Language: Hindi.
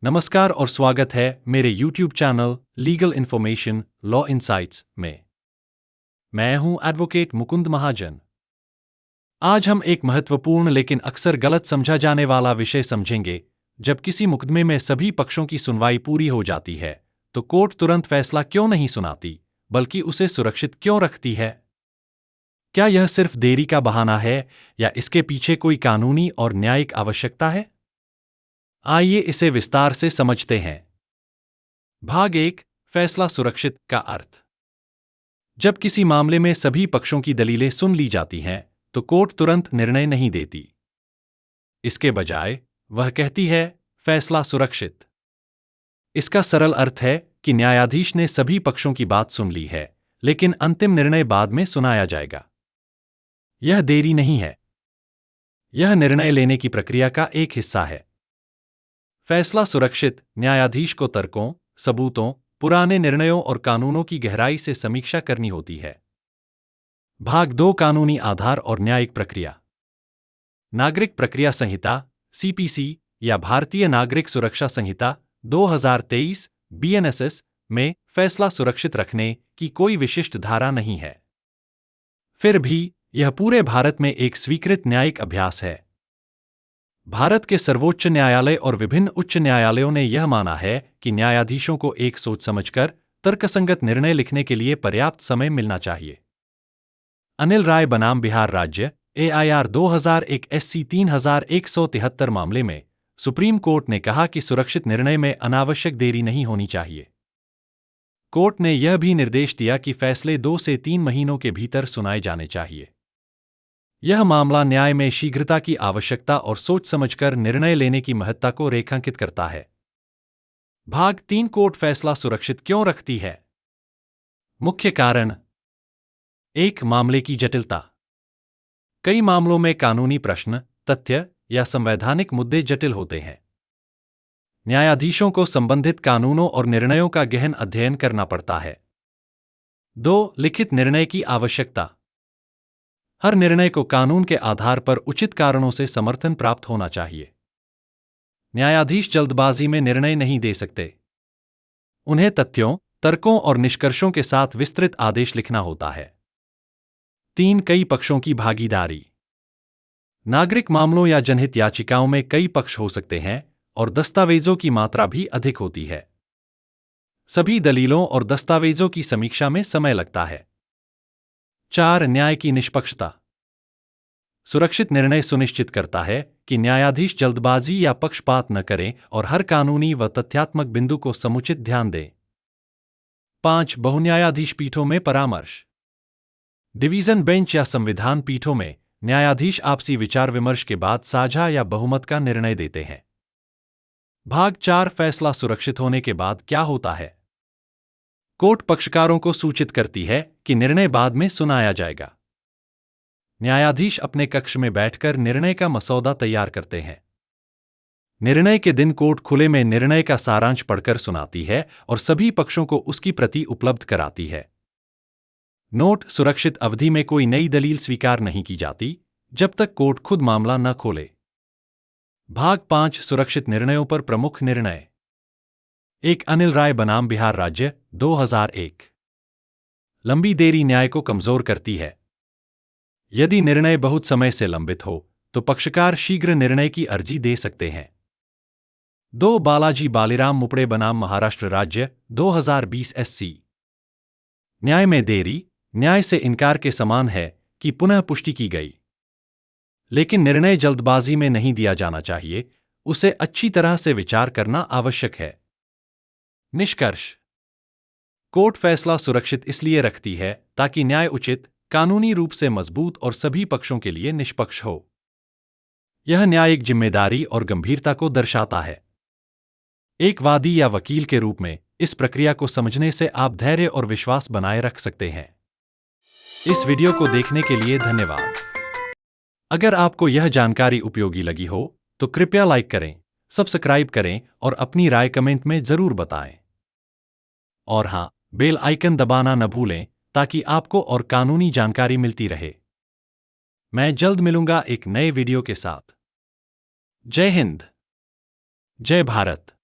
नमस्कार और स्वागत है मेरे YouTube channel legal information law insights में। मैं हूं एडवोकेट मुकुंद महाजन। आज हम एक महत्वपूर्ण लेकिन अक्सर गलत समझा जाने वाला विषय समझेंगे। जब किसी मुकदमे में सभी पक्षों की सुनवाई पूरी हो जाती है तो कोर्ट तुरंत फैसला क्यों नहीं सुनाती, बल्कि उसे सुरक्षित क्यों रखती है? क्या यह सिर्फ देरी का बहाना है या इसके पीछे कोई कानूनी और न्यायिक आवश्यकता है? आइए इसे विस्तार से समझते हैं। भाग 1, फैसला सुरक्षित का अर्थ। जब किसी मामले में सभी पक्षों की दलीलें सुन ली जाती हैं तो कोर्ट तुरंत निर्णय नहीं देती। इसके बजाय वह कहती है, फैसला सुरक्षित। इसका सरल अर्थ है कि न्यायाधीश ने सभी पक्षों की बात सुन ली है, लेकिन अंतिम निर्णय बाद में सुनाया जाएगा। यह देरी नहीं है, यह निर्णय लेने की प्रक्रिया का एक हिस्सा है। फैसला सुरक्षित न्यायाधीश को तर्कों, सबूतों, पुराने निर्णयों और कानूनों की गहराई से समीक्षा करनी होती है। भाग 2, कानूनी आधार और न्यायिक प्रक्रिया। नागरिक प्रक्रिया संहिता (सीपीसी) या भारतीय नागरिक सुरक्षा संहिता 2023 (बीएनएसएस) में फैसला सुरक्षित रखने की कोई विशिष्ट धारा नहीं है। फिर भी यह पूरे भारत में एक स्वीकृत न्यायिक अभ्यास है। भारत के सर्वोच्च न्यायालय और विभिन्न उच्च न्यायालयों ने यह माना है कि न्यायाधीशों को एक सोच समझकर तर्कसंगत निर्णय लिखने के लिए पर्याप्त समय मिलना चाहिए। अनिल राय बनाम बिहार राज्य AIR 2001 SC 3173 मामले में सुप्रीम कोर्ट ने कहा कि सुरक्षित निर्णय में अनावश्यक देरी नहीं होनी चाहिए। कोर्ट ने यह भी निर्देश दिया कि फैसले 2 से 3 महीनों के भीतर सुनाए जाने चाहिए। यह मामला न्याय में शीघ्रता की आवश्यकता और सोच समझकर निर्णय लेने की महत्ता को रेखांकित करता है। भाग 3, कोर्ट फैसला सुरक्षित क्यों रखती है? मुख्य कारण। 1, मामले की जटिलता। कई मामलों में कानूनी प्रश्न, तथ्य या संवैधानिक मुद्दे जटिल होते हैं। न्यायाधीशों को संबंधित कानूनों और निर्णयों का गहन अध्ययन करना पड़ता है। 2, लिखित निर्णय की आवश्यकता। हर निर्णय को कानून के आधार पर उचित कारणों से समर्थन प्राप्त होना चाहिए। न्यायाधीश जल्दबाजी में निर्णय नहीं दे सकते। उन्हें तथ्यों, तर्कों और निष्कर्षों के साथ विस्तृत आदेश लिखना होता है। 3, कई पक्षों की भागीदारी। नागरिक मामलों या जनहित याचिकाओं में कई पक्ष हो सकते हैं और दस्तावेजों की मात्रा भी अधिक होती है। सभी दलीलों और दस्तावेजों की समीक्षा में समय लगता है। 4, न्याय की निष्पक्षता। सुरक्षित निर्णय सुनिश्चित करता है कि न्यायाधीश जल्दबाजी या पक्षपात न करें और हर कानूनी व तथ्यात्मक बिंदु को समुचित ध्यान दें। 5, बहुन्यायाधीश पीठों में परामर्श। डिवीजन बेंच या संविधान पीठों में न्यायाधीश आपसी विचार विमर्श के बाद साझा या बहुमत का निर्णय देते हैं। भाग 4, फैसला सुरक्षित होने के बाद क्या होता है? कोर्ट पक्षकारों को सूचित करती है कि निर्णय बाद में सुनाया जाएगा। न्यायाधीश अपने कक्ष में बैठकर निर्णय का मसौदा तैयार करते हैं। निर्णय के दिन कोर्ट खुले में निर्णय का सारांश पढ़कर सुनाती है और सभी पक्षों को उसकी प्रति उपलब्ध कराती है। नोट: सुरक्षित अवधि में कोई नई दलील स्वीकार नहीं की जाती जब तक कोर्ट खुद मामला न खोले। भाग 5, सुरक्षित निर्णयों पर प्रमुख निर्णय। 1, अनिल राय बनाम बिहार राज्य 2001। लंबी देरी न्याय को कमजोर करती है। यदि निर्णय बहुत समय से लंबित हो तो पक्षकार शीघ्र निर्णय की अर्जी दे सकते हैं। 2, बालाजी बालीराम मुपड़े बनाम महाराष्ट्र राज्य 2020 SC। न्याय में देरी न्याय से इनकार के समान है कि पुनः पुष्टि की गई। लेकिन निर्णय जल्दबाजी में नहीं दिया जाना चाहिए, उसे अच्छी तरह से विचार करना आवश्यक है। निष्कर्ष: कोर्ट फैसला सुरक्षित इसलिए रखती है ताकि न्याय उचित, कानूनी रूप से मजबूत और सभी पक्षों के लिए निष्पक्ष हो। यह न्यायिक जिम्मेदारी और गंभीरता को दर्शाता है। एक वादी या वकील के रूप में इस प्रक्रिया को समझने से आप धैर्य और विश्वास बनाए रख सकते हैं। इस वीडियो को देखने के लिए धन्यवाद। अगर आपको यह जानकारी उपयोगी लगी हो तो कृपया लाइक करें, सब्सक्राइब करें और अपनी राय कमेंट में जरूर बताएं। और हां, बेल आइकन दबाना न भूलें ताकि आपको और कानूनी जानकारी मिलती रहे। मैं जल्द मिलूंगा एक नए वीडियो के साथ। जय हिंद, जय भारत।